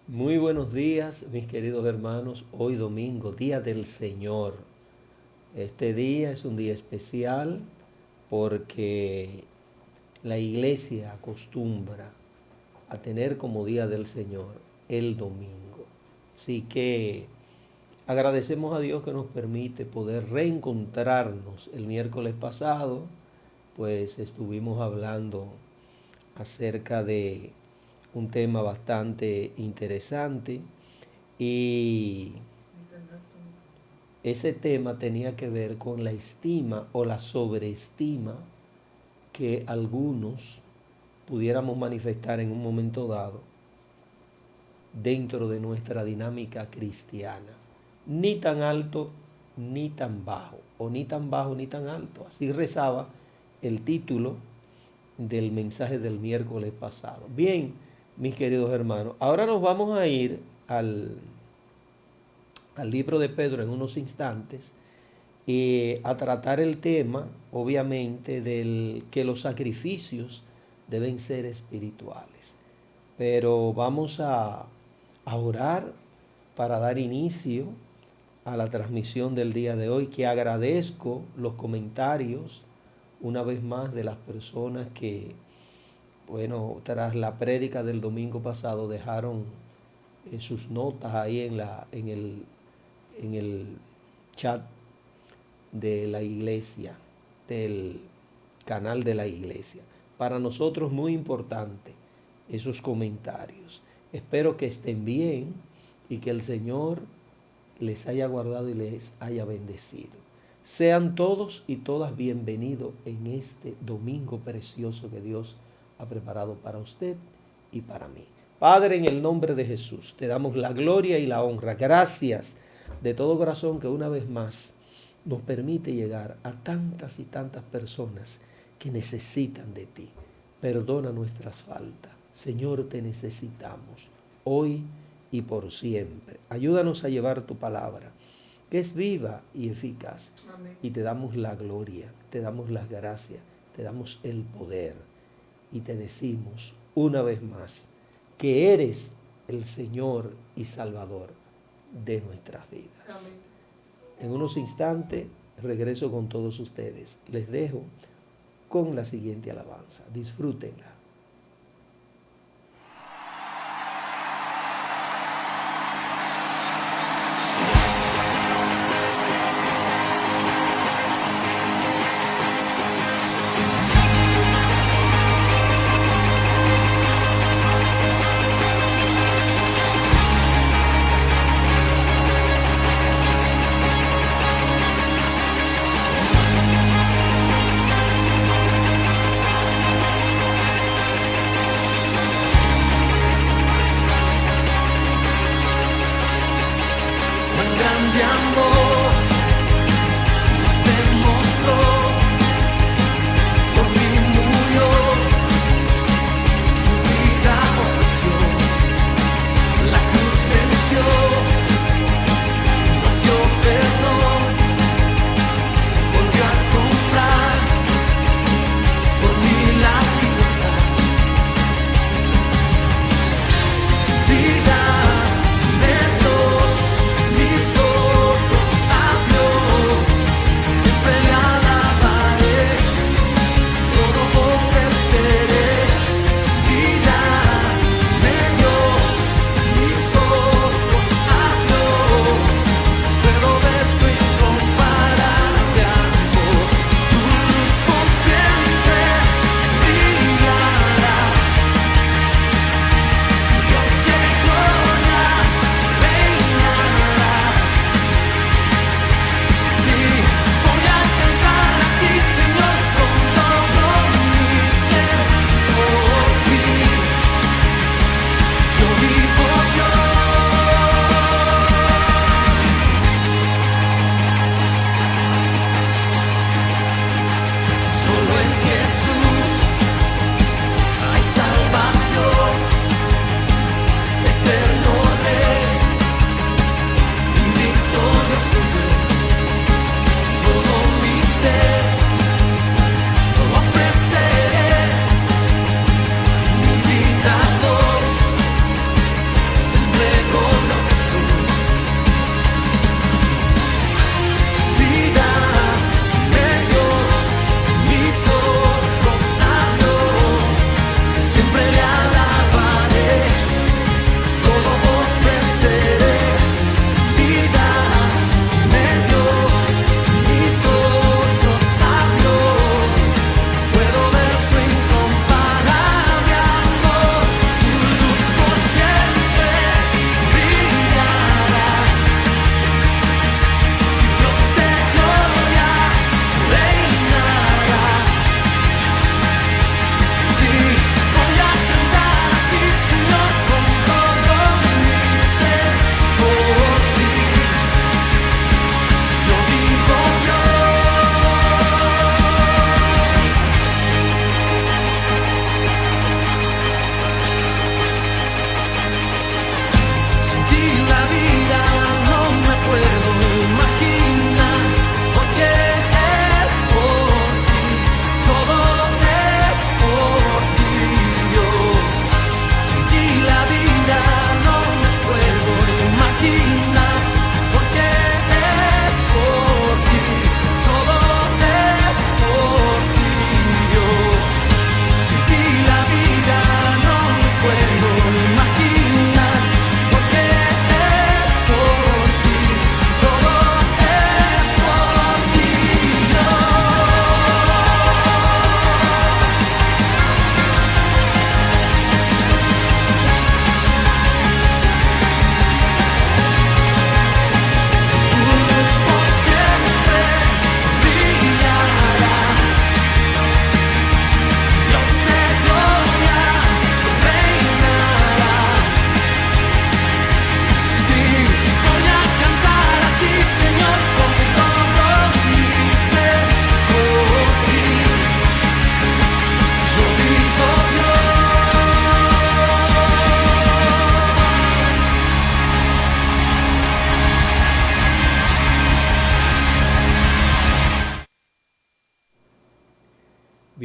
Muy buenos días, mis queridos hermanos. Hoy domingo, día del Señor. Este día es un día especial porque la iglesia acostumbra a tener como día del Señor el domingo. Así que agradecemos a Dios que nos permite poder reencontrarnos. El miércoles pasado, pues estuvimos hablando acerca de un tema bastante interesante y ese tema tenía que ver con la estima o la sobreestima que algunos pudiéramos manifestar en un momento dado dentro de nuestra dinámica cristiana. Ni tan alto ni tan bajo, o ni tan bajo ni tan alto. Así rezaba el título del mensaje del miércoles pasado. Bien, mis queridos hermanos, ahora nos vamos a ir al libro de Pedro en unos instantes a tratar el tema, obviamente, del que los sacrificios deben ser espirituales. Pero vamos a orar para dar inicio a la transmisión del día de hoy, que agradezco los comentarios una vez más de las personas que, bueno, tras la prédica del domingo pasado dejaron sus notas ahí en el chat de la iglesia, del canal de la iglesia. Para nosotros muy importante esos comentarios. Espero que estén bien y que el Señor les haya guardado y les haya bendecido. Sean todos y todas bienvenidos en este domingo precioso que Dios ha preparado para usted y para mí. Padre, en el nombre de Jesús, te damos la gloria y la honra. Gracias de todo corazón que una vez más nos permite llegar a tantas y tantas personas que necesitan de ti. Perdona nuestras faltas. Señor, te necesitamos hoy y por siempre. Ayúdanos a llevar tu palabra, que es viva y eficaz. Amén. Y te damos la gloria, te damos las gracias, te damos el poder y te decimos una vez más que eres el Señor y Salvador de nuestras vidas. Amén. En unos instantes regreso con todos ustedes. Les dejo con la siguiente alabanza. Disfrútenla. Siempre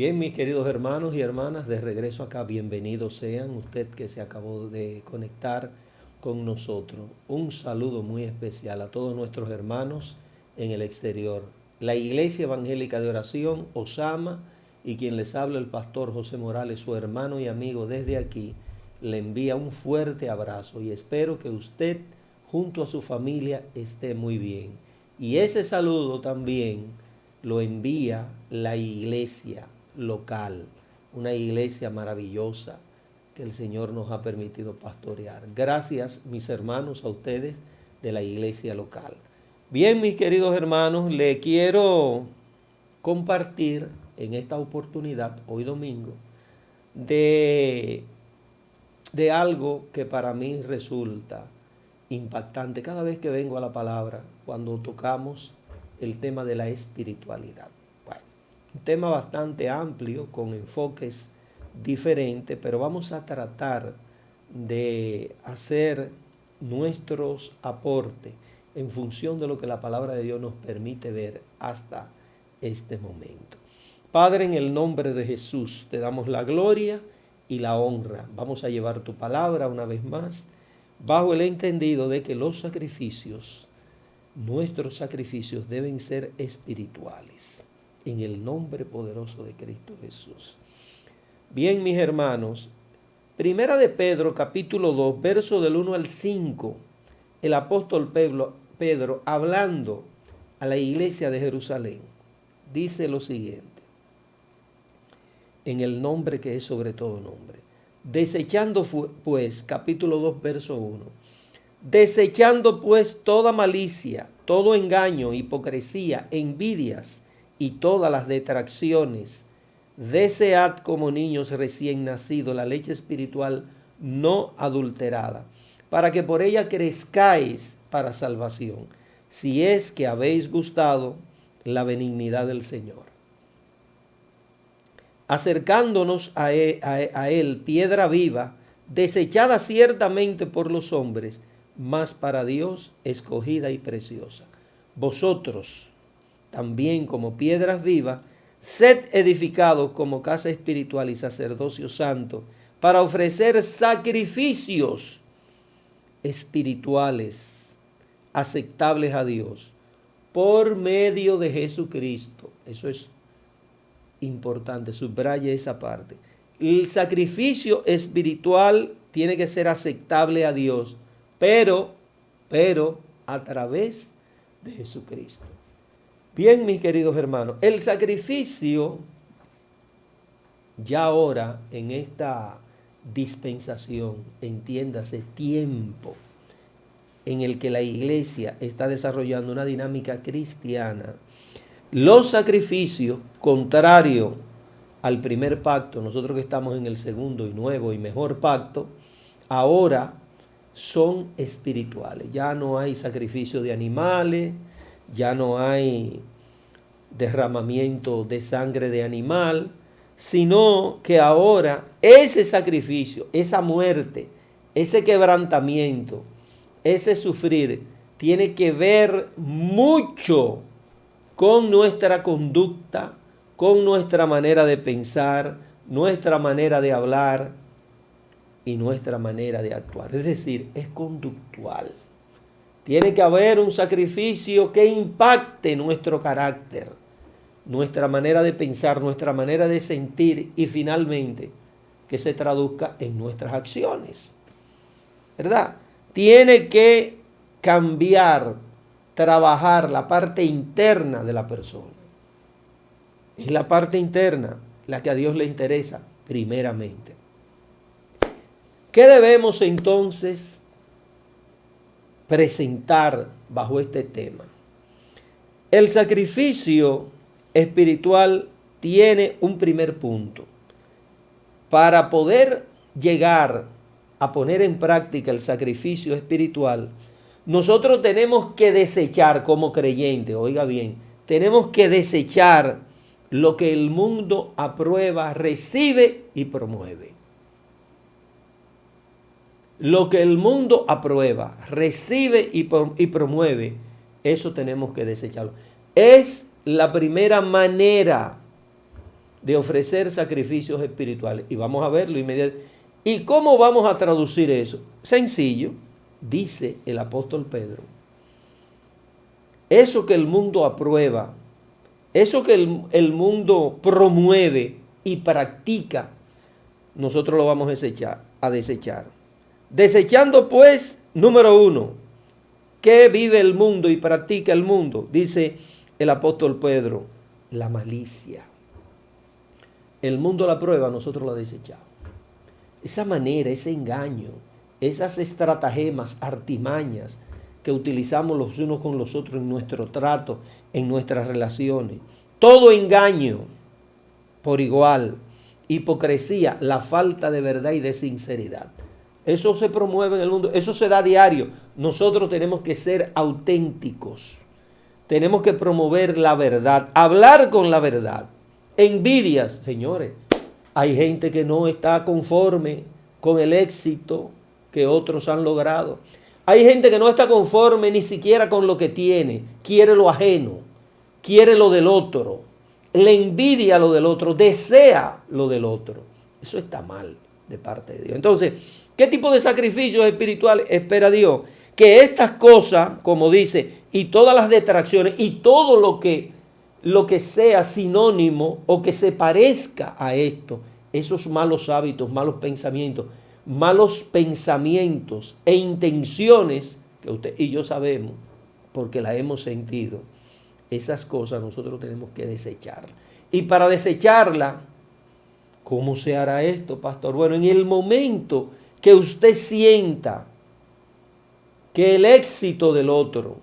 Bien, mis queridos hermanos y hermanas, de regreso acá, bienvenidos sean usted que se acabó de conectar con nosotros. Un saludo muy especial a todos nuestros hermanos en el exterior. La Iglesia Evangélica de Oración, Osama, y quien les habla el pastor José Morales, su hermano y amigo desde aquí, le envía un fuerte abrazo y espero que usted junto a su familia esté muy bien. Y ese saludo también lo envía la iglesia local, una iglesia maravillosa que el Señor nos ha permitido pastorear. Gracias, mis hermanos, a ustedes de la iglesia local. Bien, mis queridos hermanos, le quiero compartir en esta oportunidad, hoy domingo, de algo que para mí resulta impactante cada vez que vengo a la palabra, cuando tocamos el tema de la espiritualidad. Bueno, un tema bastante amplio, con enfoques diferentes, pero vamos a tratar de hacer nuestros aportes en función de lo que la palabra de Dios nos permite ver hasta este momento. Padre, en el nombre de Jesús, te damos la gloria y la honra. Vamos a llevar tu palabra una vez más, bajo el entendido de que los sacrificios, nuestros sacrificios deben ser espirituales, en el nombre poderoso de Cristo Jesús. Bien, mis hermanos, Primera de Pedro, capítulo 2, verso del 1 al 5, el apóstol Pedro, hablando a la iglesia de Jerusalén, dice lo siguiente: en el nombre que es sobre todo nombre. Desechando pues, capítulo 2, verso 1. Desechando pues toda malicia, todo engaño, hipocresía, envidias y todas las detracciones, desead como niños recién nacidos la leche espiritual no adulterada, para que por ella crezcáis para salvación, si es que habéis gustado la benignidad del Señor. Acercándonos a él, piedra viva, desechada ciertamente por los hombres, mas para Dios escogida y preciosa. Vosotros también, como piedras vivas, sed edificados como casa espiritual y sacerdocio santo, para ofrecer sacrificios espirituales aceptables a Dios por medio de Jesucristo. Eso es importante, subraye esa parte. El sacrificio espiritual tiene que ser aceptable a Dios, pero a través de Jesucristo. Bien, mis queridos hermanos, el sacrificio ya ahora en esta dispensación, entiéndase, tiempo en el que la iglesia está desarrollando una dinámica cristiana, los sacrificios, contrario al primer pacto, nosotros que estamos en el segundo y nuevo y mejor pacto, ahora son espirituales. Ya no hay sacrificio de animales, ya no hay derramamiento de sangre de animal, sino que ahora ese sacrificio, esa muerte, ese quebrantamiento, ese sufrir, tiene que ver mucho con nuestra conducta, con nuestra manera de pensar, nuestra manera de hablar y nuestra manera de actuar. Es decir, es conductual. Tiene que haber un sacrificio que impacte nuestro carácter, nuestra manera de pensar, nuestra manera de sentir y finalmente que se traduzca en nuestras acciones. ¿Verdad? Tiene que cambiar, trabajar la parte interna de la persona. Es la parte interna la que a Dios le interesa primeramente. ¿Qué debemos entonces presentar bajo este tema? El sacrificio espiritual tiene un primer punto. Para poder llegar a poner en práctica el sacrificio espiritual, nosotros tenemos que desechar como creyentes, oiga bien, tenemos que desechar lo que el mundo aprueba, recibe y promueve. Lo que el mundo aprueba, recibe y promueve, eso tenemos que desecharlo. Es la primera manera de ofrecer sacrificios espirituales. Y vamos a verlo inmediatamente. ¿Y cómo vamos a traducir eso? Sencillo, dice el apóstol Pedro. Eso que el mundo aprueba, eso que el mundo promueve y practica, nosotros lo vamos a desechar. Desechando pues, número 1, ¿qué vive el mundo y practica el mundo? Dice el apóstol Pedro, la malicia. El mundo la prueba, nosotros la desechamos. Esa manera, ese engaño, esas estratagemas, artimañas que utilizamos los unos con los otros en nuestro trato, en nuestras relaciones. Todo engaño por igual, hipocresía, la falta de verdad y de sinceridad. Eso se promueve en el mundo, eso se da a diario. Nosotros tenemos que ser auténticos, tenemos que promover la verdad, hablar con la verdad. Envidias, señores, hay gente que no está conforme con el éxito que otros han logrado. Hay gente que no está conforme ni siquiera con lo que tiene, quiere lo ajeno, quiere lo del otro, le envidia lo del otro, desea lo del otro. Eso está mal de parte de Dios. Entonces, ¿qué tipo de sacrificios espirituales espera Dios? Que estas cosas, como dice, y todas las detracciones y todo lo que sea sinónimo o que se parezca a esto, esos malos hábitos, malos pensamientos e intenciones que usted y yo sabemos porque las hemos sentido, esas cosas nosotros tenemos que desecharlas. Y para desecharla, ¿cómo se hará esto, pastor? Bueno, en el momento que usted sienta que el éxito del otro,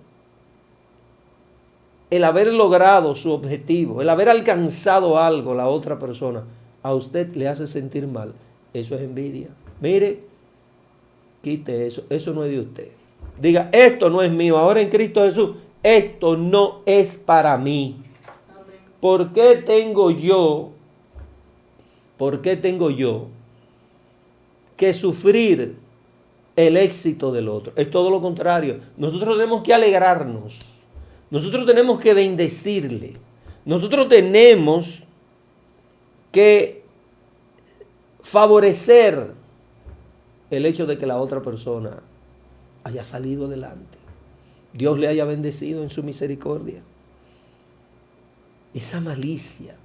el haber logrado su objetivo, el haber alcanzado algo, la otra persona, a usted le hace sentir mal, eso es envidia. Mire, quite eso, eso no es de usted. Diga, esto no es mío, ahora en Cristo Jesús, esto no es para mí. ¿Por qué tengo yo que sufrir el éxito del otro? Es todo lo contrario. Nosotros tenemos que alegrarnos. Nosotros tenemos que bendecirle. Nosotros tenemos que favorecer el hecho de que la otra persona haya salido adelante. Dios le haya bendecido en su misericordia. Esa malicia,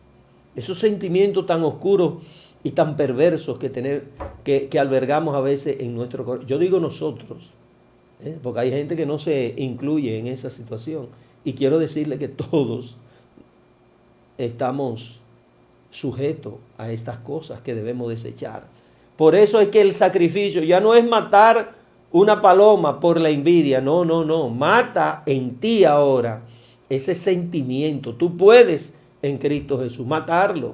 esos sentimientos tan oscuros y tan perversos que albergamos a veces en nuestro corazón. Yo digo nosotros, porque hay gente que no se incluye en esa situación. Y quiero decirle que todos estamos sujetos a estas cosas que debemos desechar. Por eso es que el sacrificio ya no es matar una paloma por la envidia. No. Mata en ti ahora ese sentimiento. Tú puedes en Cristo Jesús matarlo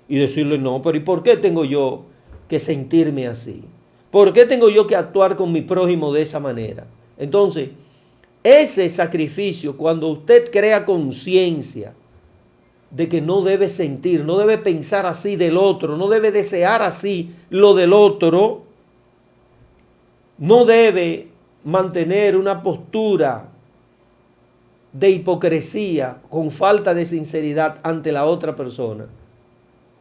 y decirle, no, pero ¿y por qué tengo yo que sentirme así? ¿Por qué tengo yo que actuar con mi prójimo de esa manera? Entonces, ese sacrificio, cuando usted crea conciencia de que no debe sentir, no debe pensar así del otro, no debe desear así lo del otro, no debe mantener una postura de hipocresía con falta de sinceridad ante la otra persona.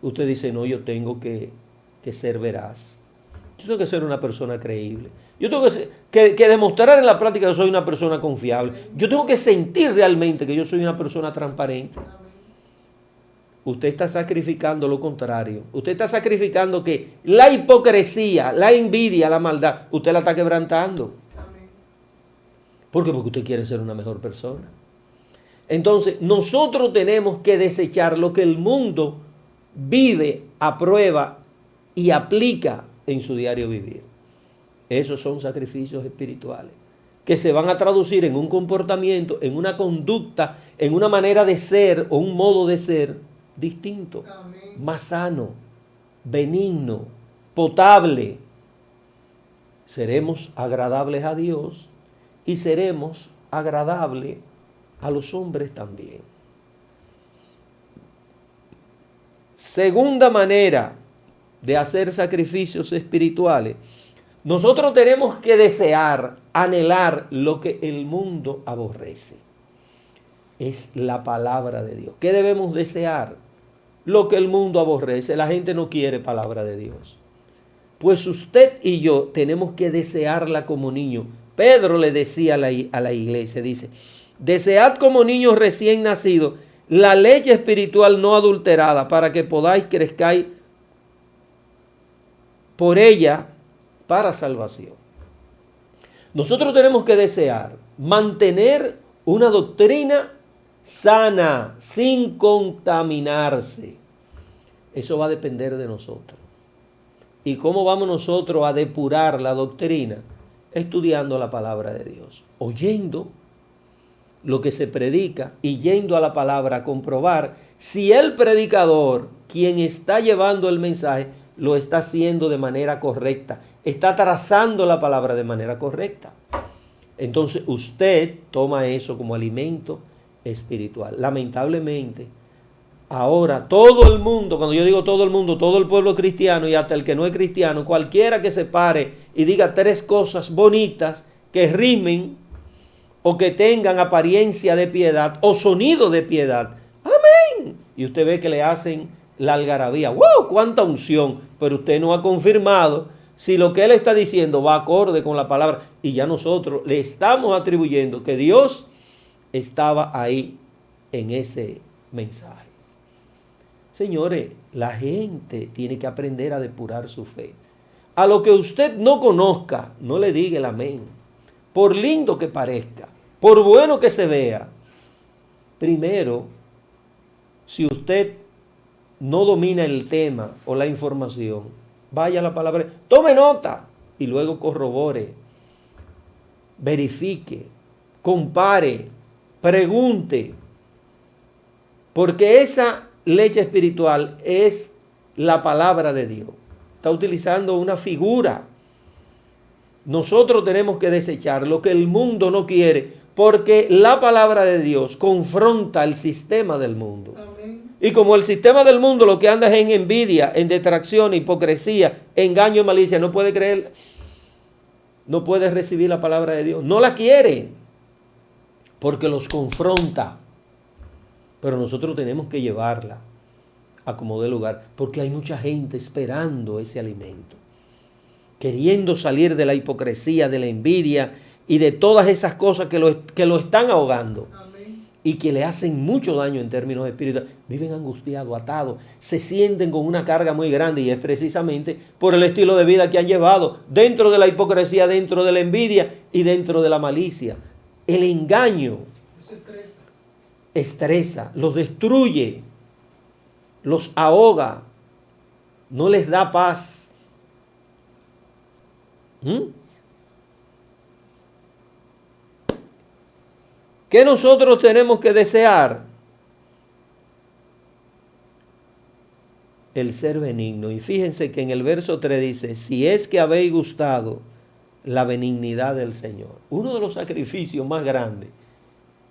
Usted dice, no, yo tengo que ser veraz. Yo tengo que ser una persona creíble. Yo tengo que demostrar en la práctica que soy una persona confiable. Yo tengo que sentir realmente que yo soy una persona transparente. Usted está sacrificando lo contrario. Usted está sacrificando que la hipocresía, la envidia, la maldad, usted la está quebrantando. ¿Por qué? Porque usted quiere ser una mejor persona. Entonces, nosotros tenemos que desechar lo que el mundo vive, aprueba y aplica en su diario vivir. Esos son sacrificios espirituales que se van a traducir en un comportamiento, en una conducta, en una manera de ser o un modo de ser distinto, más sano, benigno, potable. Seremos agradables a Dios y seremos agradables a los hombres también. Segunda manera de hacer sacrificios espirituales. Nosotros tenemos que desear, anhelar lo que el mundo aborrece. Es la palabra de Dios. ¿Qué debemos desear? lo que el mundo aborrece. La gente no quiere palabra de Dios. Pues usted y yo tenemos que desearla como niño. Pedro le decía a la iglesia, dice, desead como niños recién nacidos la leche espiritual no adulterada para que podáis crezcáis por ella para salvación. Nosotros tenemos que desear mantener una doctrina sana, sin contaminarse. Eso va a depender de nosotros. ¿Y cómo vamos nosotros a depurar la doctrina? Estudiando la palabra de Dios, oyendo lo que se predica y yendo a la palabra a comprobar si el predicador, quien está llevando el mensaje, lo está haciendo de manera correcta, está trazando la palabra de manera correcta. Entonces usted toma eso como alimento espiritual. Lamentablemente, ahora todo el mundo, cuando yo digo todo el mundo, todo el pueblo cristiano y hasta el que no es cristiano, cualquiera que se pare y diga tres cosas bonitas que rimen o que tengan apariencia de piedad o sonido de piedad. Amén. Y usted ve que le hacen la algarabía. ¡Wow! ¡Cuánta unción! Pero usted no ha confirmado si lo que él está diciendo va acorde con la palabra. Y ya nosotros le estamos atribuyendo que Dios estaba ahí en ese mensaje. Señores, la gente tiene que aprender a depurar su fe. A lo que usted no conozca, no le diga el amén. Por lindo que parezca, por bueno que se vea. Primero, si usted no domina el tema o la información, vaya a la palabra, tome nota y luego corrobore, verifique, compare, pregunte. Porque esa leche espiritual es la palabra de Dios. Está utilizando una figura. Nosotros tenemos que desechar lo que el mundo no quiere, porque la palabra de Dios confronta el sistema del mundo. Amén. Y como el sistema del mundo lo que anda es en envidia, en detracción, hipocresía, engaño y malicia, no puede creer, no puede recibir la palabra de Dios. No la quiere, porque los confronta. Pero nosotros tenemos que llevarla a como dé lugar, porque hay mucha gente esperando ese alimento, queriendo salir de la hipocresía, de la envidia y de todas esas cosas que lo están ahogando. Amén. Y que le hacen mucho daño en términos espirituales. Viven angustiados, atados, se sienten con una carga muy grande y es precisamente por el estilo de vida que han llevado, dentro de la hipocresía, dentro de la envidia y dentro de la malicia. El engaño estresa, los destruye, los ahoga, no les da paz. ¿Qué nosotros tenemos que desear? El ser benigno. Y fíjense que en el verso 3 dice, si es que habéis gustado la benignidad del Señor. Uno de los sacrificios más grandes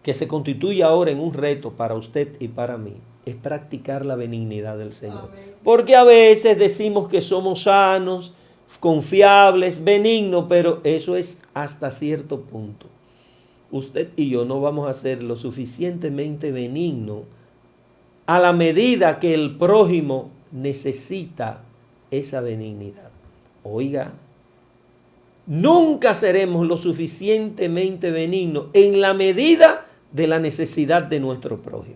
que se constituye ahora en un reto para usted y para mí, es practicar la benignidad del Señor. Amén. Porque a veces decimos que somos sanos, confiables, benignos, pero eso es hasta cierto punto. Usted y yo no vamos a ser lo suficientemente benignos a la medida que el prójimo necesita esa benignidad. Oiga, nunca seremos lo suficientemente benignos en la medida de la necesidad de nuestro prójimo.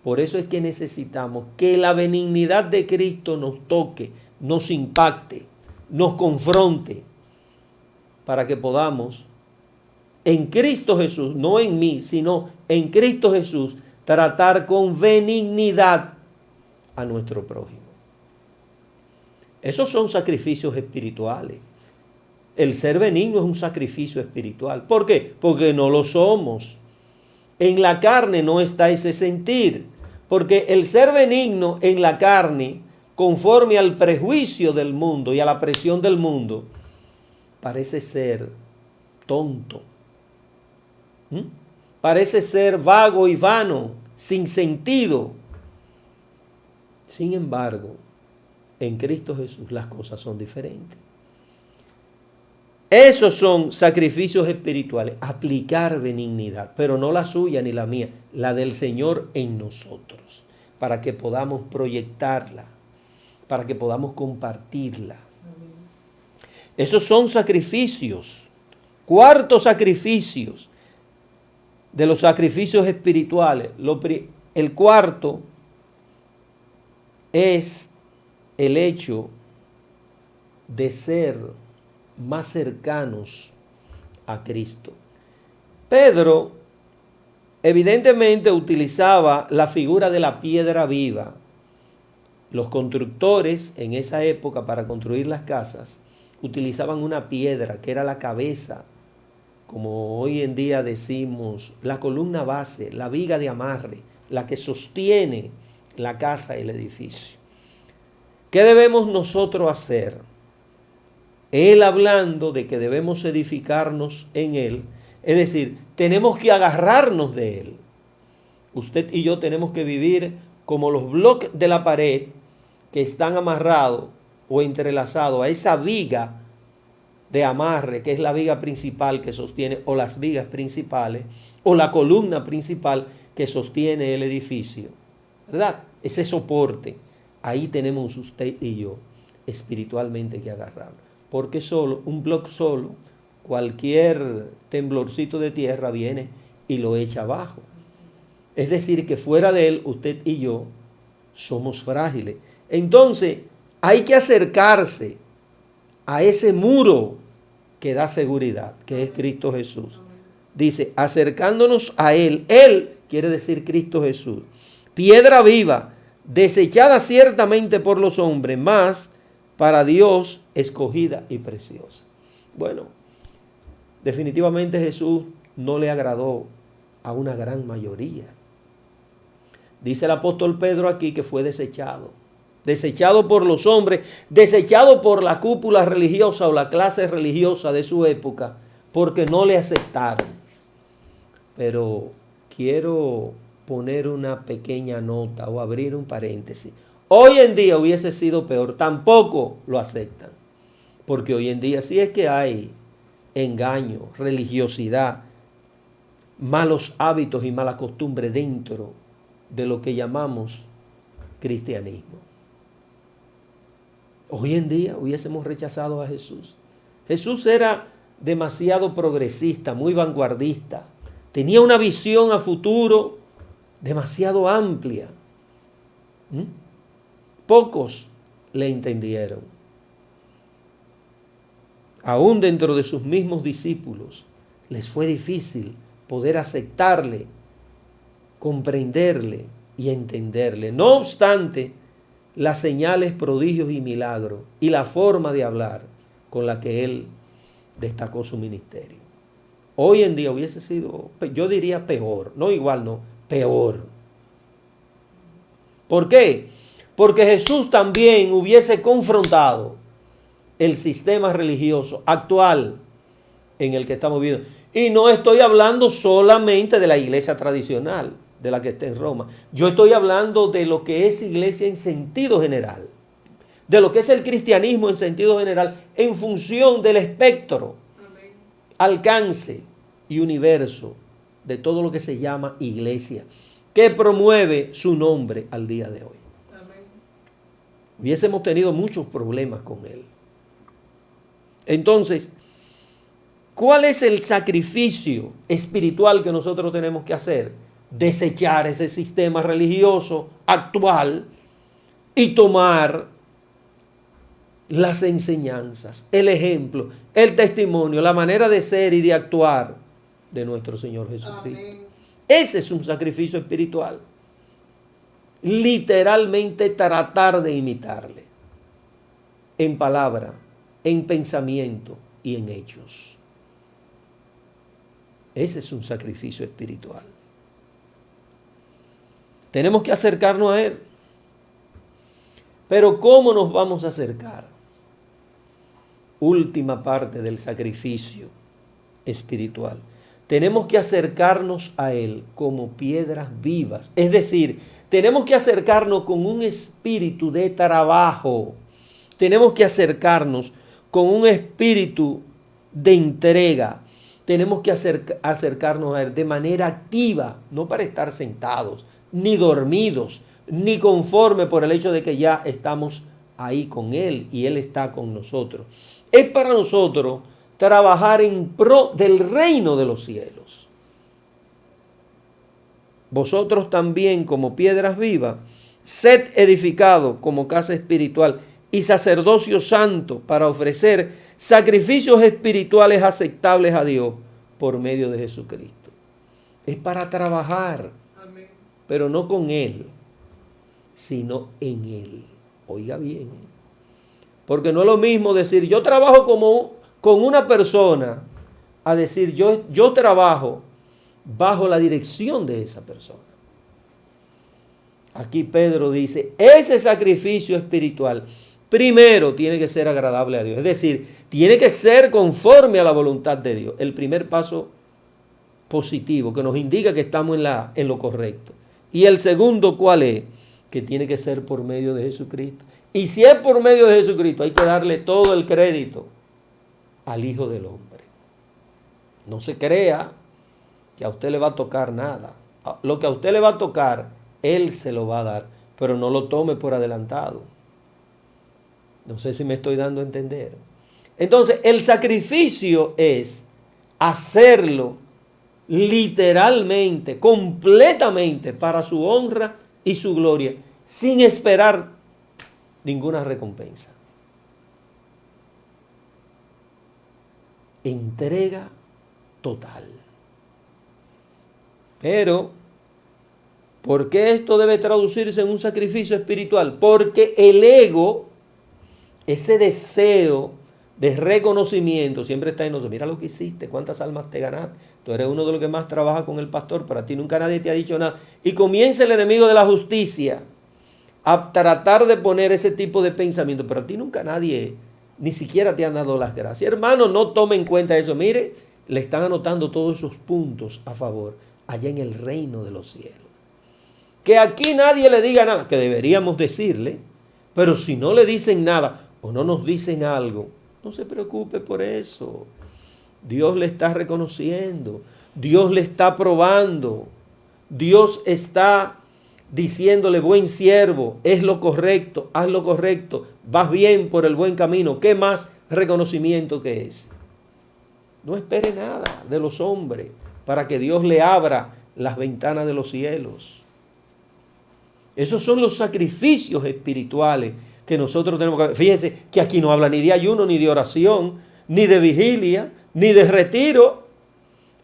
Por eso es que necesitamos que la benignidad de Cristo nos toque, nos impacte, nos confronte, para que podamos, en Cristo Jesús, no en mí, sino en Cristo Jesús, tratar con benignidad a nuestro prójimo. Esos son sacrificios espirituales. El ser benigno es un sacrificio espiritual. ¿Por qué? Porque no lo somos. En la carne no está ese sentir. Porque el ser benigno en la carne, conforme al prejuicio del mundo y a la presión del mundo, parece ser tonto. Parece ser vago y vano, sin sentido. Sin embargo, en Cristo Jesús las cosas son diferentes. Esos son sacrificios espirituales, aplicar benignidad, pero no la suya ni la mía, la del Señor en nosotros. para que podamos proyectarla, para que podamos compartirla. Esos son sacrificios. Cuarto, sacrificios de los sacrificios espirituales. El cuarto es el hecho de ser más cercanos a Cristo. Pedro evidentemente utilizaba la figura de la piedra viva. Los constructores en esa época, para construir las casas, utilizaban una piedra que era la cabeza, como hoy en día decimos, la columna base, la viga de amarre, la que sostiene la casa, el edificio. ¿Qué debemos nosotros hacer? Él hablando de que debemos edificarnos en Él, es decir, tenemos que agarrarnos de Él. Usted y yo tenemos que vivir como los bloques de la pared que están amarrados o entrelazados a esa viga de amarre, que es la viga principal que sostiene, o las vigas principales, o la columna principal que sostiene el edificio, ¿verdad? Ese soporte, ahí tenemos usted y yo espiritualmente que agarrar, porque solo, un bloque solo, cualquier temblorcito de tierra viene y lo echa abajo. Es decir, que fuera de él, usted y yo somos frágiles. Entonces, hay que acercarse a ese muro que da seguridad, que es Cristo Jesús. Dice, acercándonos a Él. Él quiere decir Cristo Jesús. Piedra viva, desechada ciertamente por los hombres, mas para Dios escogida y preciosa. Bueno, definitivamente Jesús no le agradó a una gran mayoría. Dice el apóstol Pedro aquí que fue desechado. Desechado por los hombres, desechado por la cúpula religiosa o la clase religiosa de su época, porque no le aceptaron. Pero quiero poner una pequeña nota o abrir un paréntesis. Hoy en día hubiese sido peor, tampoco lo aceptan, porque hoy en día sí es que hay engaño, religiosidad, malos hábitos y mala costumbre dentro de lo que llamamos cristianismo. Hoy en día hubiésemos rechazado a Jesús. Jesús era demasiado progresista, muy vanguardista. Tenía una visión a futuro demasiado amplia. Pocos le entendieron. Aún dentro de sus mismos discípulos les fue difícil poder aceptarle, comprenderle y entenderle. No obstante, las señales, prodigios y milagros y la forma de hablar con la que él destacó su ministerio. Hoy en día hubiese sido, yo diría peor, no igual, no, peor. ¿Por qué? Porque Jesús también hubiese confrontado el sistema religioso actual en el que estamos viviendo. Y no estoy hablando solamente de la iglesia tradicional, de la que está en Roma. Yo estoy hablando de lo que es iglesia en sentido general, de lo que es el cristianismo en sentido general, en función del espectro, alcance y universo de todo lo que se llama iglesia, que promueve su nombre al día de hoy. Hubiésemos tenido muchos problemas con él. Entonces, ¿cuál es el sacrificio espiritual que nosotros tenemos que hacer? Desechar ese sistema religioso actual y tomar las enseñanzas, el ejemplo, el testimonio, la manera de ser y de actuar de nuestro Señor Jesucristo. Amén. Ese es un sacrificio espiritual. Literalmente tratar de imitarle en palabra, en pensamiento y en hechos. Ese es un sacrificio espiritual. Tenemos que acercarnos a Él. Pero ¿cómo nos vamos a acercar? Última parte del sacrificio espiritual. Tenemos que acercarnos a Él como piedras vivas. Es decir, tenemos que acercarnos con un espíritu de trabajo. Tenemos que acercarnos con un espíritu de entrega. Tenemos que acercarnos a Él de manera activa, no para estar sentados ni dormidos, ni conforme por el hecho de que ya estamos ahí con Él y Él está con nosotros. Es para nosotros trabajar en pro del reino de los cielos. Vosotros también, como piedras vivas, sed edificados como casa espiritual y sacerdocio santo para ofrecer sacrificios espirituales aceptables a Dios por medio de Jesucristo. Es para trabajar, pero no con Él, sino en Él. Oiga bien, porque no es lo mismo decir yo trabajo con una persona a decir yo trabajo bajo la dirección de esa persona. Aquí Pedro dice, ese sacrificio espiritual primero tiene que ser agradable a Dios, es decir, tiene que ser conforme a la voluntad de Dios. El primer paso positivo que nos indica que estamos en lo correcto. Y el segundo, ¿cuál es? Que tiene que ser por medio de Jesucristo. Y si es por medio de Jesucristo, hay que darle todo el crédito al Hijo del Hombre. No se crea que a usted le va a tocar nada. Lo que a usted le va a tocar, Él se lo va a dar, pero no lo tome por adelantado. No sé si me estoy dando a entender. Entonces, el sacrificio es hacerlo literalmente, completamente para su honra y su gloria, sin esperar ninguna recompensa. Entrega total. Pero, ¿por qué esto debe traducirse en un sacrificio espiritual? Porque el ego, ese deseo de reconocimiento, siempre está en nosotros. Mira lo que hiciste, cuántas almas te ganaste. Tú eres uno de los que más trabaja con el pastor, pero a ti nunca nadie te ha dicho nada. Y comienza el enemigo de la justicia a tratar de poner ese tipo de pensamiento, pero a ti nunca nadie, ni siquiera te han dado las gracias. Hermano, no tome en cuenta eso. Mire, le están anotando todos esos puntos a favor allá en el reino de los cielos. Que aquí nadie le diga nada, que deberíamos decirle, pero si no le dicen nada o no nos dicen algo, no se preocupe por eso. Dios le está reconociendo, Dios le está probando, Dios está diciéndole, buen siervo, es lo correcto, haz lo correcto, vas bien por el buen camino. ¿Qué más reconocimiento que es? No espere nada de los hombres para que Dios le abra las ventanas de los cielos. Esos son los sacrificios espirituales que nosotros tenemos que... Fíjense que aquí no habla ni de ayuno, ni de oración, ni de vigilia, ni de retiro.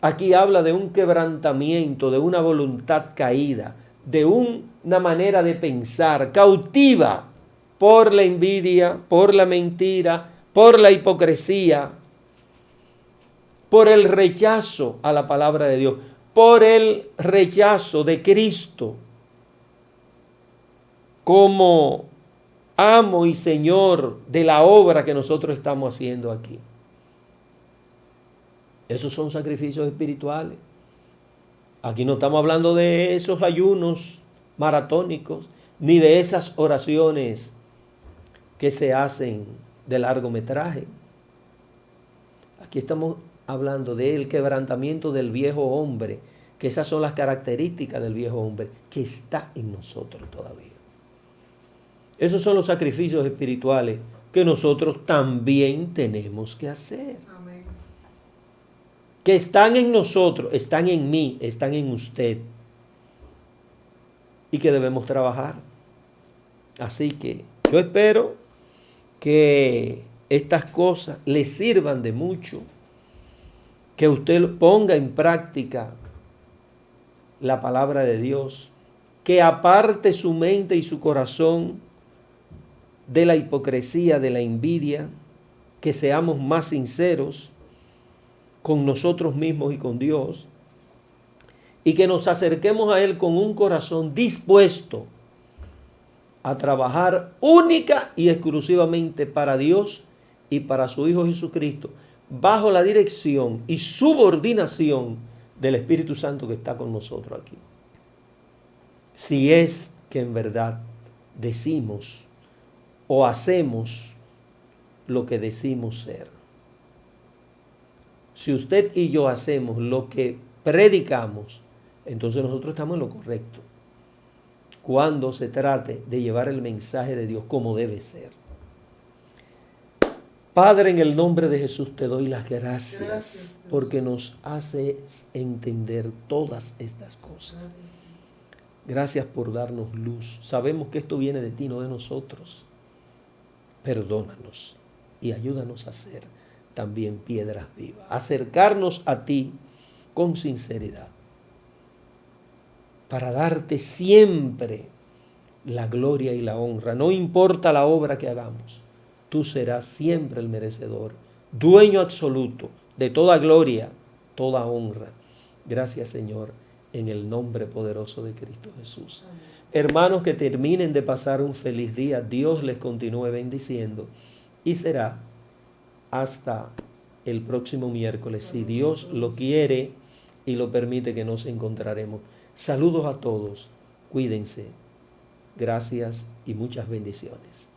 Aquí habla de un quebrantamiento, de una voluntad caída, de una manera de pensar cautiva por la envidia, por la mentira, por la hipocresía, por el rechazo a la palabra de Dios, por el rechazo de Cristo como amo y Señor de la obra que nosotros estamos haciendo aquí. Esos son sacrificios espirituales. Aquí no estamos hablando de esos ayunos maratónicos, ni de esas oraciones que se hacen de largometraje. Aquí estamos hablando del quebrantamiento del viejo hombre, que esas son las características del viejo hombre, que está en nosotros todavía. Esos son los sacrificios espirituales que nosotros también tenemos que hacer. Amén. Que están en nosotros, están en mí, están en usted. Y que debemos trabajar. Así que yo espero que estas cosas le sirvan de mucho. Que usted ponga en práctica la palabra de Dios. Que aparte su mente y su corazón de la hipocresía, de la envidia, que seamos más sinceros con nosotros mismos y con Dios, y que nos acerquemos a Él con un corazón dispuesto a trabajar única y exclusivamente para Dios y para su Hijo Jesucristo, bajo la dirección y subordinación del Espíritu Santo que está con nosotros aquí. Si es que en verdad decimos o hacemos lo que decimos ser. Si usted y yo hacemos lo que predicamos, entonces nosotros estamos en lo correcto. cuando se trate de llevar el mensaje de Dios como debe ser. Padre, en el nombre de Jesús te doy las gracias porque nos haces entender todas estas cosas. Gracias por darnos luz. Sabemos que esto viene de ti, no de nosotros. Perdónanos y ayúdanos a ser también piedras vivas. Acercarnos a ti con sinceridad para darte siempre la gloria y la honra. No importa la obra que hagamos, tú serás siempre el merecedor, dueño absoluto de toda gloria, toda honra. Gracias, Señor, en el nombre poderoso de Cristo Jesús. Amén. Hermanos, que terminen de pasar un feliz día. Dios les continúe bendiciendo y será hasta el próximo miércoles, si Dios lo quiere y lo permite, que nos encontraremos. Saludos a todos, cuídense. Gracias y muchas bendiciones.